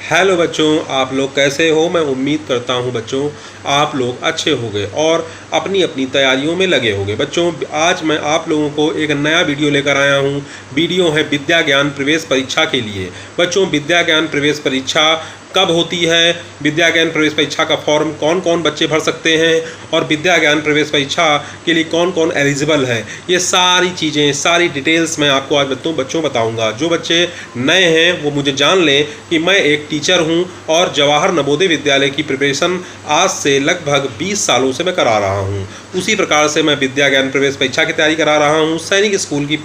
Hello बच्चों, आप लोग कैसे हो। मैं उम्मीद करता हूं बच्चों आप लोग अच्छे होंगे और अपनी अपनी तैयारियों में लगे होंगे। बच्चों आज मैं आप लोगों को एक नया वीडियो लेकर आया हूं। वीडियो है विद्या ज्ञान प्रवेश परीक्षा के लिए। बच्चों विद्या ज्ञान प्रवेश परीक्षा कब होती है, विद्या ज्ञान प्रवेश परीक्षा का फॉर्म कौन कौन बच्चे भर सकते हैं और विद्या ज्ञान प्रवेश परीक्षा के लिए कौन कौन एलिजिबल है, ये सारी चीज़ें सारी डिटेल्स मैं आपको आज बच्चों बताऊंगा। जो बच्चे नए हैं वो मुझे जान लें कि मैं एक टीचर हूं और जवाहर नवोदय विद्यालय की प्रिपरेशन आज से लगभग 20 सालों से मैं करा रहा हूं। उसी प्रकार से मैं विद्या ज्ञान प्रवेश परीक्षा की तैयारी करा रहा हूं, सैनिक स्कूल की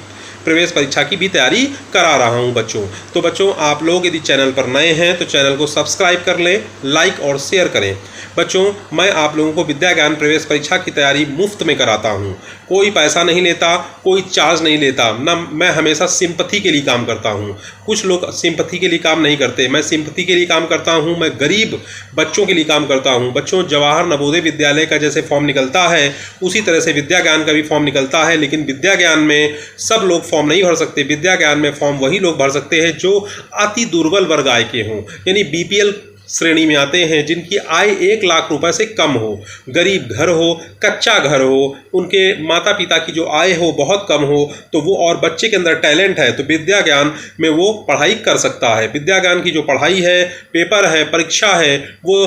प्रवेश परीक्षा की भी तैयारी करा रहा हूं बच्चों। तो बच्चों आप लोग यदि चैनल पर नए हैं तो चैनल को सब्सक्राइब कर लें, लाइक और शेयर करें। बच्चों मैं आप लोगों को विद्या ज्ञान प्रवेश परीक्षा की तैयारी मुफ्त में कराता हूं, कोई पैसा नहीं लेता, कोई चार्ज नहीं लेता ना। मैं हमेशा सिंपथी के लिए काम करता हूं। कुछ लोग सिंपथी के लिए काम नहीं करते, मैं सिंपथी के लिए काम करता हूं। मैं गरीब बच्चों के लिए काम करता हूं। बच्चों जवाहर नवोदय विद्यालय का जैसे फॉर्म निकलता है उसी तरह से विद्या ज्ञान का भी फॉर्म निकलता है, लेकिन विद्या ज्ञान में सब लोग फॉर्म नहीं भर सकते। विद्या ज्ञान में फॉर्म वही लोग भर सकते हैं जो अति दुर्बल वर्ग आय के हों, यानी बीपीएल श्रेणी में आते हैं, जिनकी आय 1 लाख रुपए से कम हो, गरीब घर हो, कच्चा घर हो, उनके माता पिता की जो आय हो बहुत कम हो, तो वो और बच्चे के अंदर टैलेंट है तो विद्या ज्ञान में वो पढ़ाई कर सकता है। विद्या ज्ञान की जो पढ़ाई है, पेपर है, परीक्षा है, वो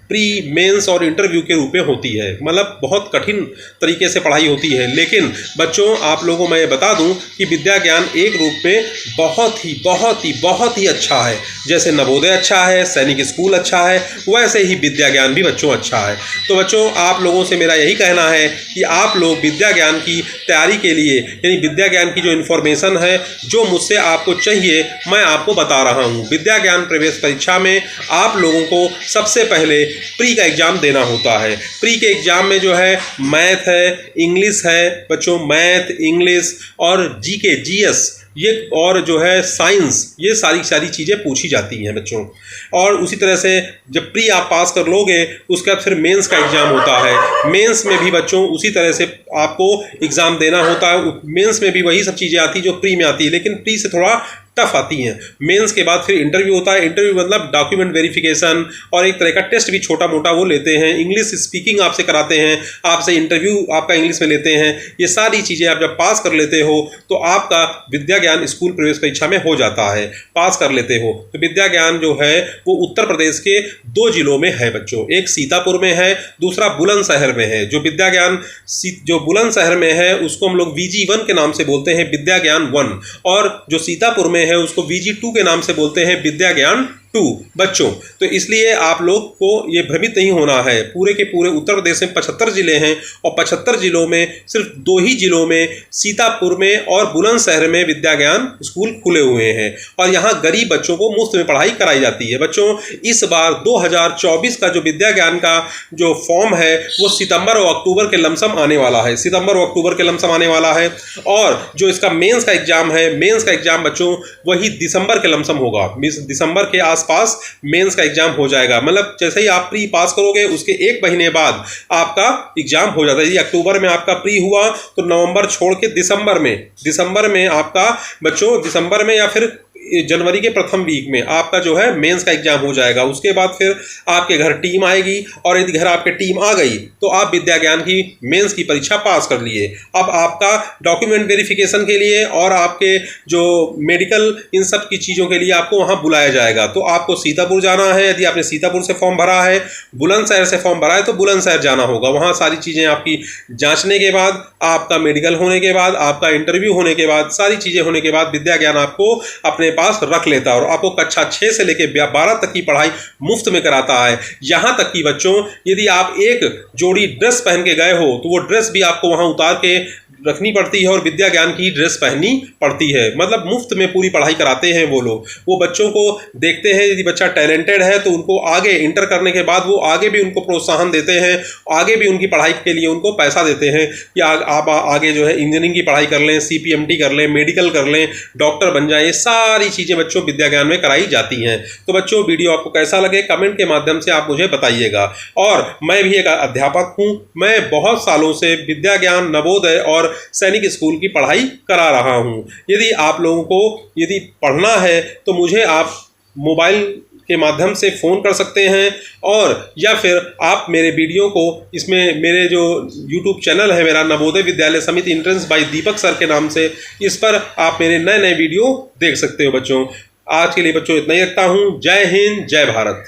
प्री मेंस और इंटरव्यू के रूप में होती है। मतलब बहुत कठिन तरीके से पढ़ाई होती है। लेकिन बच्चों आप लोगों को मैं ये बता दूं कि विद्या ज्ञान एक रूप में बहुत ही अच्छा है। जैसे नवोदय अच्छा है, सैनिक स्कूल अच्छा है, वैसे ही विद्या ज्ञान भी बच्चों अच्छा है। तो बच्चों आप लोगों से मेरा यही कहना है कि आप लोग विद्या ज्ञान की तैयारी के लिए, यानी विद्या ज्ञान की जो इन्फॉर्मेशन है जो मुझसे आपको चाहिए मैं आपको बता रहा हूँ। विद्या ज्ञान प्रवेश परीक्षा में आप लोगों को सबसे पहले प्री का एग्ज़ाम देना होता है। प्री के एग्ज़ाम में जो है मैथ है, इंग्लिश है बच्चों, मैथ, इंग्लिश और जीके, जीएस ये और जो है साइंस, ये सारी चीज़ें पूछी जाती हैं बच्चों। और उसी तरह से जब प्री आप पास कर लोगे उसके बाद फिर मेंस का एग्ज़ाम होता है। मेंस में भी बच्चों उसी तरह से आपको एग्ज़ाम देना होता है। मेंस में भी वही सब चीज़ें आती जो प्री में आती है, लेकिन प्री से थोड़ा टफ आती हैं। मेंस के बाद फिर इंटरव्यू होता है। इंटरव्यू मतलब डॉक्यूमेंट वेरिफिकेशन और एक तरह का टेस्ट भी छोटा मोटा वो लेते हैं। इंग्लिश स्पीकिंग आपसे कराते हैं, आपसे इंटरव्यू आपका इंग्लिश में लेते हैं। ये सारी चीज़ें आप जब पास कर लेते हो तो आपका विद्या ज्ञान स्कूल प्रवेश परीक्षा में हो जाता है, पास कर लेते हो। तो विद्या ज्ञान जो है वो उत्तर प्रदेश के 2 जिलों में है बच्चों, एक सीतापुर में है, दूसरा बुलंदशहर में है। जो विद्या ज्ञान जो बुलंदशहर में है उसको हम लोग VG1 के नाम से बोलते हैं, विद्या ज्ञान 1, और जो सीतापुर में है उसको VG2 के नाम से बोलते हैं, विद्या ज्ञान 2 बच्चों। तो इसलिए आप लोग को ये भ्रमित नहीं होना है। पूरे के पूरे उत्तर प्रदेश में 75 जिले हैं और 75 जिलों में सिर्फ 2 ही जिलों में, सीतापुर में और बुलंदशहर में विद्या ज्ञान स्कूल खुले हुए हैं और यहाँ गरीब बच्चों को मुफ्त में पढ़ाई कराई जाती है। बच्चों इस बार 2024 का जो विद्या ज्ञान का जो फॉर्म है वो सितंबर और अक्टूबर के लमसम आने वाला है, सितंबर और अक्टूबर के लमसम आने वाला है। और जो इसका मेंस का एग्जाम है, मेंस का एग्जाम बच्चों वही दिसंबर के लमसम होगा। दिसंबर के पास मेंस का एग्जाम हो जाएगा। मतलब जैसे ही आप प्री पास करोगे उसके 1 महीने बाद आपका एग्जाम हो जाता है। यदि अक्टूबर में आपका प्री हुआ तो नवंबर छोड़ के दिसंबर में आपका बच्चों, दिसंबर में या फिर जनवरी के प्रथम वीक में आपका जो है मेंस का एग्जाम हो जाएगा। उसके बाद फिर आपके घर टीम आएगी और यदि घर आपके टीम आ गई तो आप विद्या ज्ञान की मेंस की परीक्षा पास कर लिए। अब आपका डॉक्यूमेंट वेरिफिकेशन के लिए और आपके जो मेडिकल इन सब की चीज़ों के लिए आपको वहाँ बुलाया जाएगा। तो आपको सीतापुर जाना है, यदि आपने सीतापुर से फॉर्म भरा है, बुलंदशहर से फॉर्म भरा है तो बुलंदशहर जाना होगा। वहाँ सारी चीज़ें आपकी जाँचने के बाद, आपका मेडिकल होने के बाद, आपका इंटरव्यू होने के बाद, सारी चीज़ें होने के बाद विद्या ज्ञान आपको अपने पास रख लेता है और आपको कक्षा 6 से लेकर 12 तक की पढ़ाई मुफ्त में कराता है। यहाँ तक कि बच्चों यदि आप एक जोड़ी ड्रेस पहन के गए हो तो वो ड्रेस भी आपको वहाँ उतार के रखनी पड़ती है और विद्या ज्ञान की ड्रेस पहननी पड़ती है। मतलब मुफ्त में पूरी पढ़ाई कराते हैं वो लोग। वो बच्चों को देखते हैं, यदि बच्चा टैलेंटेड है तो उनको आगे इंटर करने के बाद वो आगे भी उनको प्रोत्साहन देते हैं, आगे भी उनकी पढ़ाई के लिए उनको पैसा देते हैं कि आप आगे जो है इंजीनियरिंग की पढ़ाई कर लें, CPMT कर लें, मेडिकल कर लें, डॉक्टर बन जाए। ये सारी चीज़ें बच्चों विद्या ज्ञान में कराई जाती हैं। तो बच्चों वीडियो आपको कैसा लगे कमेंट के माध्यम से आप मुझे बताइएगा। और मैं भी एक अध्यापक हूँ, मैं बहुत सालों से विद्या ज्ञान, नवोदय और सैनिक स्कूल की पढ़ाई करा रहा हूं। यदि आप लोगों को यदि पढ़ना है तो मुझे आप मोबाइल के माध्यम से फ़ोन कर सकते हैं, और या फिर आप मेरे वीडियो को इसमें मेरे जो यूट्यूब चैनल है मेरा नवोदय विद्यालय समिति एंट्रेंस बाय दीपक सर के नाम से, इस पर आप मेरे नए नए वीडियो देख सकते हो बच्चों। आज के लिए बच्चों इतना ही रखता हूँ। जय हिंद, जय भारत।